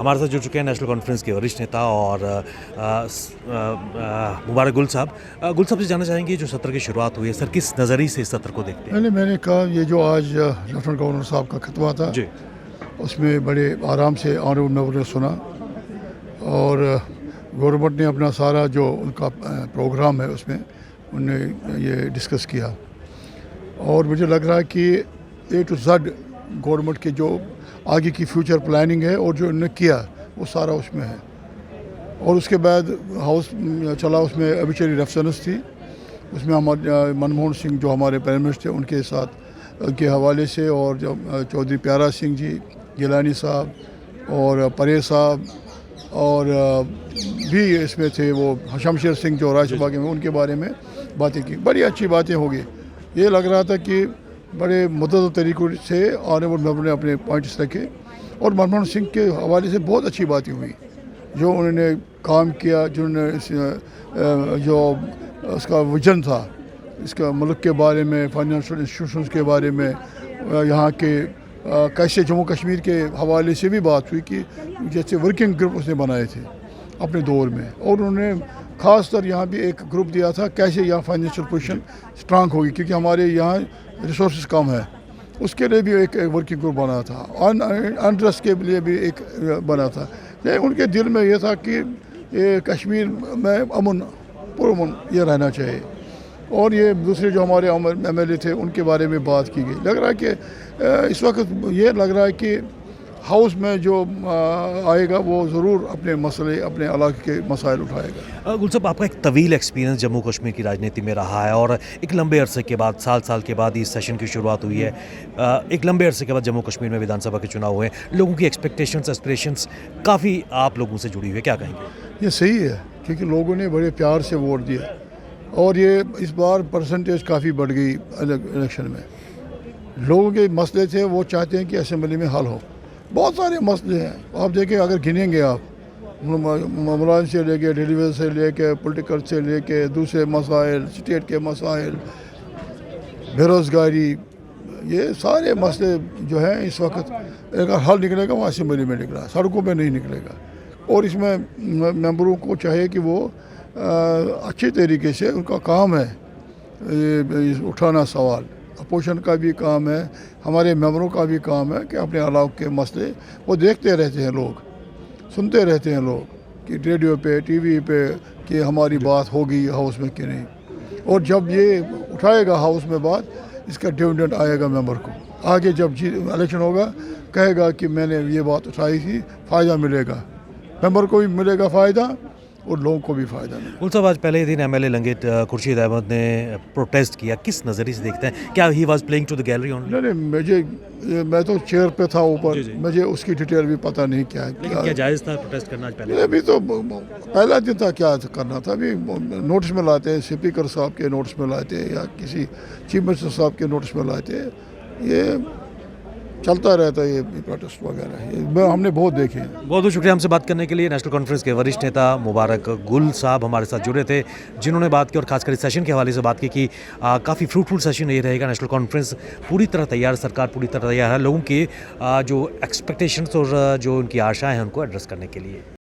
हमारे साथ जुड़ चुके हैं नेशनल कॉन्फ्रेंस के वरिष्ठ नेता और मुबारक गुल साहब से जानना चाहेंगे जो सत्र की शुरुआत हुई है सर, किस नज़रिए से इस सत्र को देखते हैं? मैंने कहा ये जो आज लेफ्टिनेंट गवर्नर साहब का खतवा था जी, उसमें बड़े आराम से ऑनरेबल मेंबर ने सुना और गवर्नमेंट ने अपना सारा जो उनका प्रोग्राम है उसमें उन्होंने ये डिस्कस किया और मुझे लग रहा है कि A to Z गवर्नमेंट की जो आगे की फ्यूचर प्लानिंग है और जो उन्होंने किया वो सारा उसमें है। और उसके बाद हाउस चला, उसमें अबिचरी रेफरेंस थी, उसमें हमारे मनमोहन सिंह जो हमारे प्राइम मिनिस्टर थे उनके साथ उनके हवाले से, और जो चौधरी प्यारा सिंह जी, गिलानी साहब और परेश साहब और भी इसमें थे, वो शमशेर सिंह जो राज्यसभा के में, उनके बारे में बातें की। बड़ी अच्छी बातें होगी। ये लग रहा था कि बड़े मुद्दत तरीक़ों से ऑनरेबल मेंबर ने अपने पॉइंट्स रखे और मनमोहन सिंह के हवाले से बहुत अच्छी बातें हुई जो उन्होंने काम किया, जिन्होंने जो उसका विजन था इसका मुल्क के बारे में, फाइनेंशियल इंस्टीट्यूशंस के बारे में, यहाँ के कैसे जम्मू कश्मीर के हवाले से भी बात हुई कि जैसे वर्किंग ग्रुप उसने बनाए थे अपने दौर में, और उन्होंने ख़ास तर यहाँ भी एक ग्रुप दिया था कैसे यहाँ फाइनेंशियल पोजीशन स्ट्रांग होगी, क्योंकि हमारे यहाँ रिसोर्सेज कम है, उसके लिए भी एक वर्किंग ग्रुप बना था। अनट्रस्ट के लिए भी एक बना था। लेकिन उनके दिल में ये था कि ये कश्मीर में अमन पुरअमन ये रहना चाहिए, और ये दूसरे जो हमारे MLA थे उनके बारे में बात की गई। लग रहा है कि इस वक्त ये लग रहा है कि हाउस में जो आएगा वो ज़रूर अपने मसले, अपने इलाके के मसाइल उठाएगा। गुल साहब, आपका एक तवील एक्सपीरियंस जम्मू कश्मीर की राजनीति में रहा है और एक लंबे अरसे के बाद, साल के बाद इस सेशन की शुरुआत हुई है। एक लंबे अरसे के बाद जम्मू कश्मीर में विधानसभा के चुनाव हुए, लोगों की एक्सपेक्टेशंस, एस्पिरेशंस काफ़ी आप लोगों से जुड़ी हुई है, क्या कहेंगे? ये सही है क्योंकि लोगों ने बड़े प्यार से वोट दिया और ये इस बार परसेंटेज काफ़ी बढ़ गई इलेक्शन में। लोगों के मसले थे, वो चाहते हैं कि असेंबली में हल हो। बहुत सारे मसले हैं, आप देखिए, अगर गिनेंगे आप मुलायम से लेके, डिलीवरी से लेके, पॉलिटिकल से लेके, दूसरे मसाइल, स्टेट के मसाइल, बेरोज़गारी, ये सारे मसले जो हैं इस वक्त अगर हल निकलेगा वो असेंबली में निकला, सड़कों पे नहीं निकलेगा। और इसमें मेंबरों को चाहिए कि वो अच्छे तरीके से, उनका काम है उठाना सवाल, अपोजिशन का भी काम है, हमारे मेंबरों का भी काम है कि अपने इलाके के मसले वो देखते रहते हैं, लोग सुनते रहते हैं लोग कि रेडियो पे, टीवी पे कि हमारी बात होगी हाउस में कि नहीं, और जब ये उठाएगा हाउस में बात, इसका डिविडेंड आएगा मेंबर को। आगे जब इलेक्शन होगा कहेगा कि मैंने ये बात उठाई थी, फ़ायदा मिलेगा, मेंबर को भी मिलेगा फ़ायदा और लोगों को भी फ़ायदा मिलेगा। गुल साहब, आज पहले ही दिन MLA लंगेट खुर्शीद अहमद ने प्रोटेस्ट किया, किस नज़रिए से देखते हैं? क्या he was playing to the gallery only? नहीं, मैं तो चेयर पे था ऊपर, मुझे उसकी डिटेल भी पता नहीं क्या है। लेकिन क्या जायज़ था प्रोटेस्ट करना आज पहले? अभी तो पहला दिन था, क्या करना था? अभी नोटिस में लाते हैं, स्पीकर साहब के नोटिस में लाते हैं या किसी चीफ मिनिस्टर साहब के नोटिस में लाते हैं, ये चलता रहता है ये प्रोटेस्ट वगैरह, हमने बहुत देखे हैं। बहुत बहुत शुक्रिया हमसे बात करने के लिए। नेशनल कॉन्फ्रेंस के वरिष्ठ नेता मुबारक गुल साहब हमारे साथ जुड़े थे, जिन्होंने बात की और खासकर इस सेशन के हवाले से बात की कि काफ़ी फ्रूटफुल सेशन ये रहेगा। नेशनल कॉन्फ्रेंस पूरी तरह तैयार, सरकार पूरी तरह तैयार है लोगों के जो एक्सपेक्टेशंस और जो उनकी आशाएं हैं उनको एड्रेस करने के लिए।